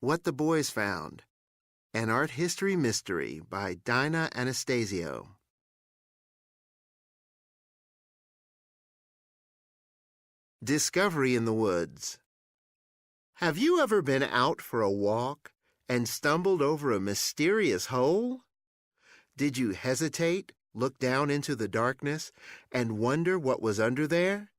What the Boys Found, an art history mystery by Dinah Anastasio. Discovery in the Woods. Have you ever been out for a walk and stumbled over a mysterious hole? Did you hesitate, look down into the darkness, and wonder what was under there?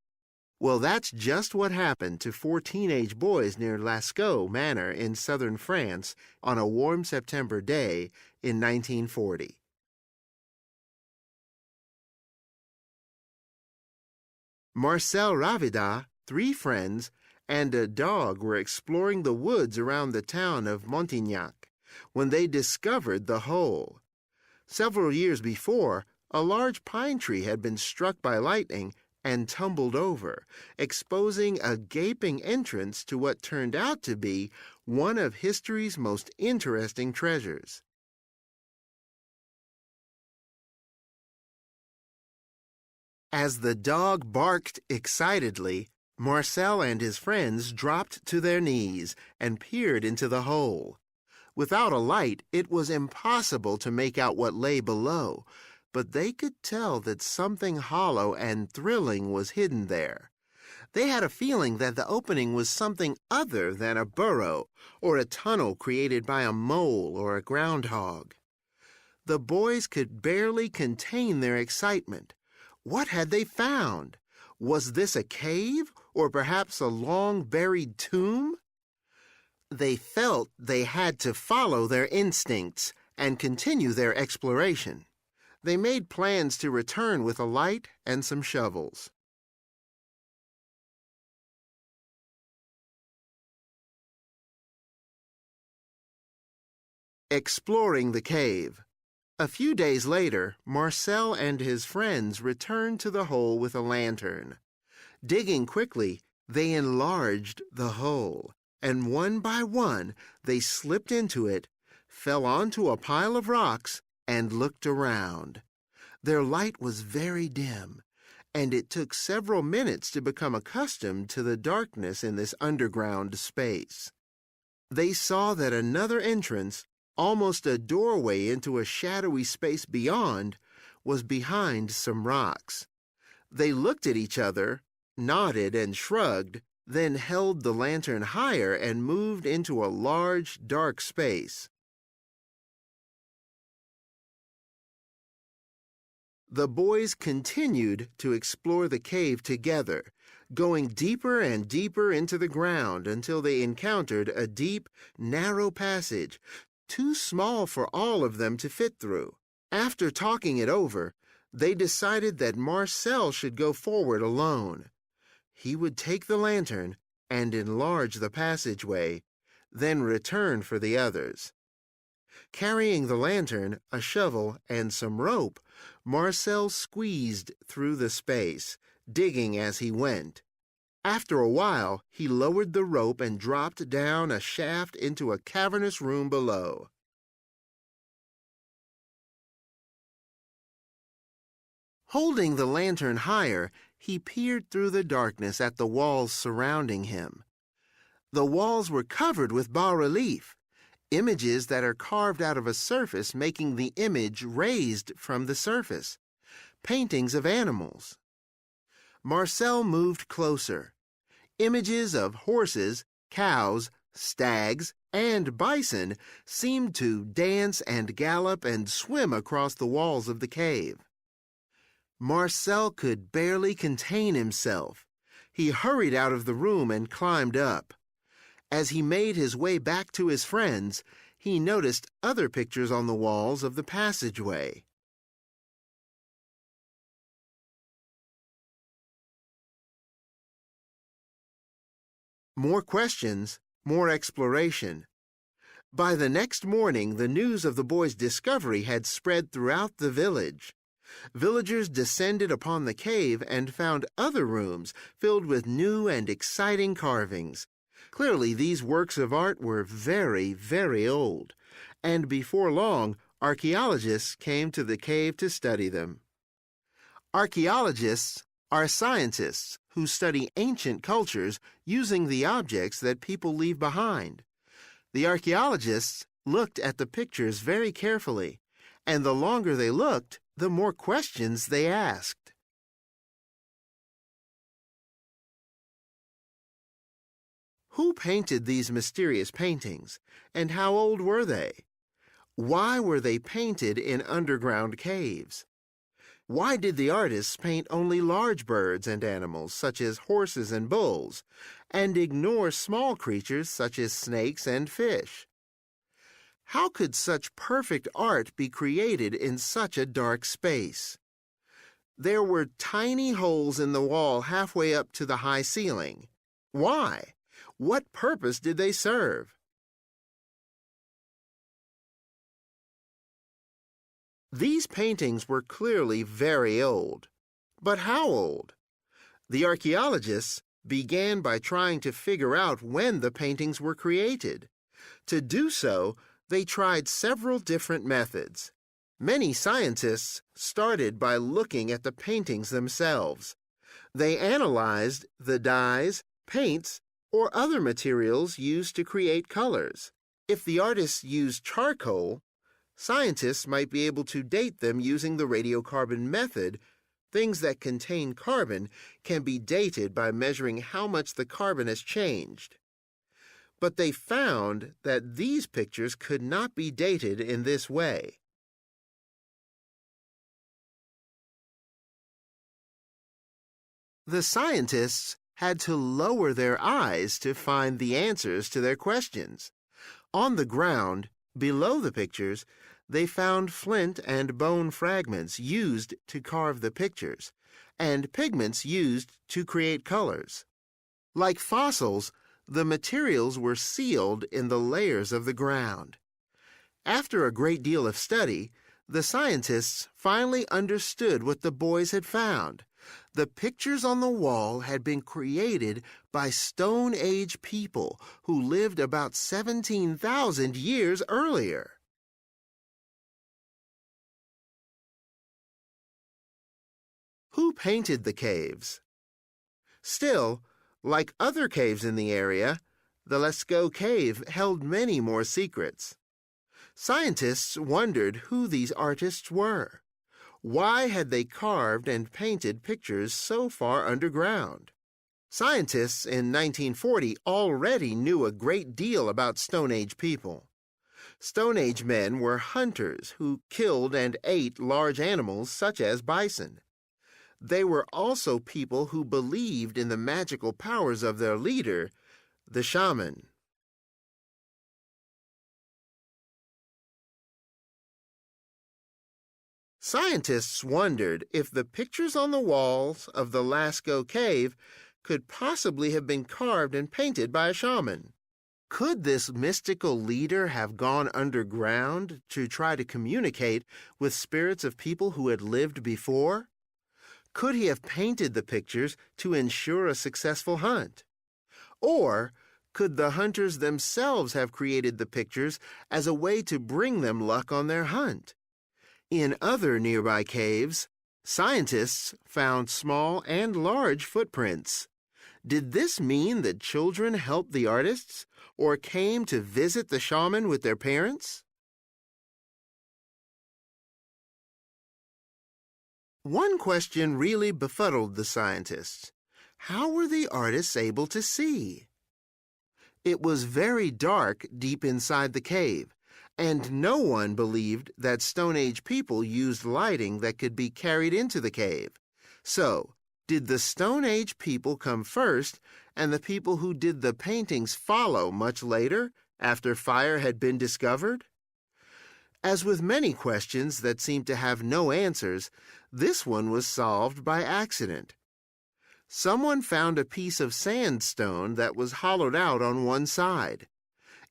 Well, that's just what happened to 4 teenage boys near Lascaux Manor in southern France on a warm September day in 1940. Marcel Ravida, 3 friends, and a dog were exploring the woods around the town of Montignac when they discovered the hole. Several years before, a large pine tree had been struck by lightning and tumbled over, exposing a gaping entrance to what turned out to be one of history's most interesting treasures. As the dog barked excitedly, Marcel and his friends dropped to their knees and peered into the hole. Without a light, it was impossible to make out what lay below, but they could tell that something hollow and thrilling was hidden there. They had a feeling that the opening was something other than a burrow or a tunnel created by a mole or a groundhog. The boys could barely contain their excitement. What had they found? Was this a cave or perhaps a long-buried tomb? They felt they had to follow their instincts and continue their exploration. They made plans to return with a light and some shovels. Exploring the cave. A few days later, Marcel and his friends returned to the hole with a lantern. Digging quickly, they enlarged the hole, and one by one they slipped into it, fell onto a pile of rocks, and looked around. Their light was very dim, and it took several minutes to become accustomed to the darkness in this underground space. They saw that another entrance, almost a doorway into a shadowy space beyond, was behind some rocks. They looked at each other, nodded and shrugged, then held the lantern higher and moved into a large, dark space. The boys continued to explore the cave together, going deeper and deeper into the ground until they encountered a deep, narrow passage, too small for all of them to fit through. After talking it over, they decided that Marcel should go forward alone. He would take the lantern and enlarge the passageway, then return for the others. Carrying the lantern, a shovel, and some rope, Marcel squeezed through the space, digging as he went. After a while, he lowered the rope and dropped down a shaft into a cavernous room below. Holding the lantern higher, he peered through the darkness at the walls surrounding him. The walls were covered with bas-relief, images that are carved out of a surface, making the image raised from the surface, paintings of animals. Marcel moved closer. Images of horses, cows, stags, and bison seemed to dance and gallop and swim across the walls of the cave. Marcel could barely contain himself. He hurried out of the room and climbed up. As he made his way back to his friends, he noticed other pictures on the walls of the passageway. More questions, more exploration. By the next morning, the news of the boys' discovery had spread throughout the village. Villagers descended upon the cave and found other rooms filled with new and exciting carvings. Clearly, these works of art were very, very old, and before long, archaeologists came to the cave to study them. Archaeologists are scientists who study ancient cultures using the objects that people leave behind. The archaeologists looked at the pictures very carefully, and the longer they looked, the more questions they asked. Who painted these mysterious paintings, and how old were they? Why were they painted in underground caves? Why did the artists paint only large birds and animals, such as horses and bulls, and ignore small creatures such as snakes and fish? How could such perfect art be created in such a dark space? There were tiny holes in the wall halfway up to the high ceiling. Why? What purpose did they serve? These paintings were clearly very old. But how old? The archaeologists began by trying to figure out when the paintings were created. To do so, they tried several different methods. Many scientists started by looking at the paintings themselves. They analyzed the dyes, paints, or other materials used to create colors. If the artists used charcoal, scientists might be able to date them using the radiocarbon method. Things that contain carbon can be dated by measuring how much the carbon has changed. But they found that these pictures could not be dated in this way. The scientists had to lower their eyes to find the answers to their questions. On the ground, below the pictures, they found flint and bone fragments used to carve the pictures, and pigments used to create colors. Like fossils, the materials were sealed in the layers of the ground. After a great deal of study, the scientists finally understood what the boys had found. The pictures on the wall had been created by Stone Age people who lived about 17,000 years earlier. Who painted the caves? Still, like other caves in the area, the Lascaux Cave held many more secrets. Scientists wondered who these artists were. Why had they carved and painted pictures so far underground? Scientists in 1940 already knew a great deal about Stone Age people. Stone Age men were hunters who killed and ate large animals such as bison. They were also people who believed in the magical powers of their leader, the shaman. Scientists wondered if the pictures on the walls of the Lascaux Cave could possibly have been carved and painted by a shaman. Could this mystical leader have gone underground to try to communicate with spirits of people who had lived before? Could he have painted the pictures to ensure a successful hunt? Or could the hunters themselves have created the pictures as a way to bring them luck on their hunt? In other nearby caves, scientists found small and large footprints. Did this mean that children helped the artists or came to visit the shaman with their parents? One question really befuddled the scientists. How were the artists able to see? It was very dark deep inside the cave, and no one believed that Stone Age people used lighting that could be carried into the cave. So, did the Stone Age people come first, and the people who did the paintings follow much later, after fire had been discovered? As with many questions that seemed to have no answers, this one was solved by accident. Someone found a piece of sandstone that was hollowed out on one side.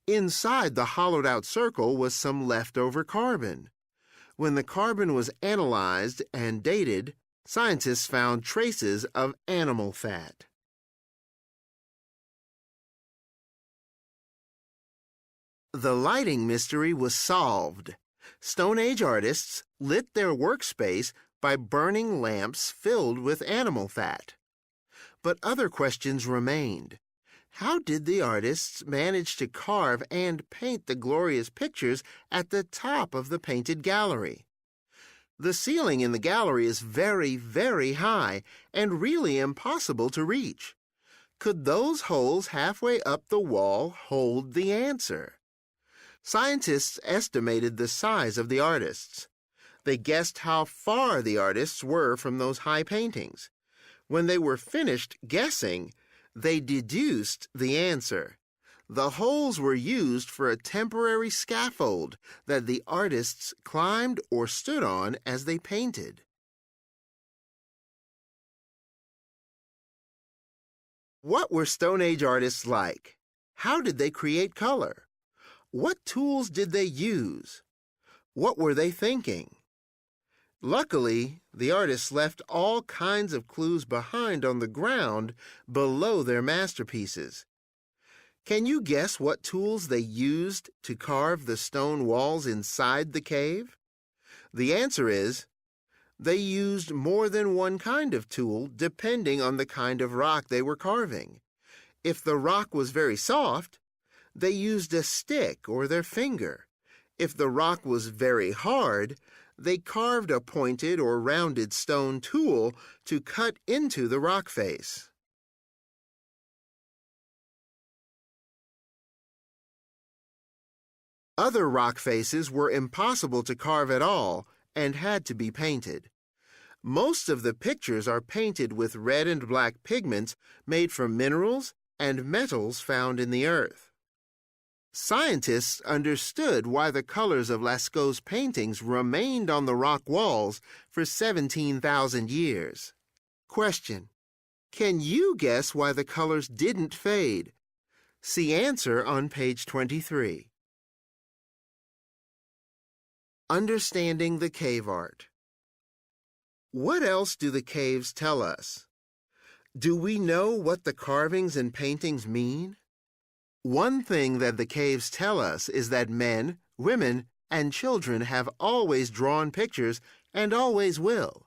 Inside the hollowed-out circle was some leftover carbon. When the carbon was analyzed and dated, scientists found traces of animal fat. The lighting mystery was solved. Stone Age artists lit their workspace by burning lamps filled with animal fat. But other questions remained. How did the artists manage to carve and paint the glorious pictures at the top of the painted gallery? The ceiling in the gallery is very, very high and really impossible to reach. Could those holes halfway up the wall hold the answer? Scientists estimated the size of the artists. They guessed how far the artists were from those high paintings. When they were finished guessing, they deduced the answer. The holes were used for a temporary scaffold that the artists climbed or stood on as they painted. What were Stone Age artists like? How did they create color? What tools did they use? What were they thinking? Luckily, the artists left all kinds of clues behind on the ground below their masterpieces. Can you guess what tools they used to carve the stone walls inside the cave? The answer is, they used more than one kind of tool depending on the kind of rock they were carving. If the rock was very soft, they used a stick or their finger. If the rock was very hard, they carved a pointed or rounded stone tool to cut into the rock face. Other rock faces were impossible to carve at all and had to be painted. Most of the pictures are painted with red and black pigments made from minerals and metals found in the earth. Scientists understood why the colors of Lascaux's paintings remained on the rock walls for 17,000 years. Question: can you guess why the colors didn't fade? See answer on page 23. Understanding the cave art. What else do the caves tell us? Do we know what the carvings and paintings mean? One thing that the caves tell us is that men, women, and children have always drawn pictures and always will.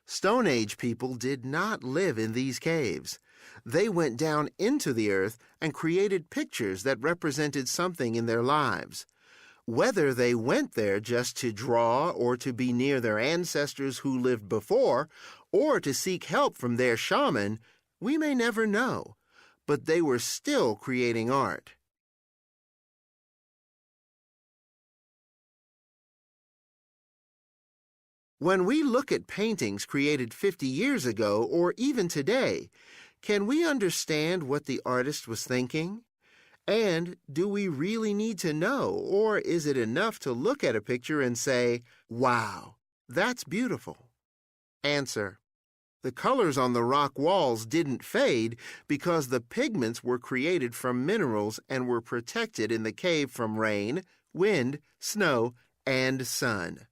Stone Age people did not live in these caves. They went down into the earth and created pictures that represented something in their lives. Whether they went there just to draw or to be near their ancestors who lived before, or to seek help from their shaman, we may never know. But they were still creating art. When we look at paintings created 50 years ago or even today, can we understand what the artist was thinking? And do we really need to know, or is it enough to look at a picture and say, "Wow, that's beautiful"? Answer: the colors on the rock walls didn't fade because the pigments were created from minerals and were protected in the cave from rain, wind, snow, and sun.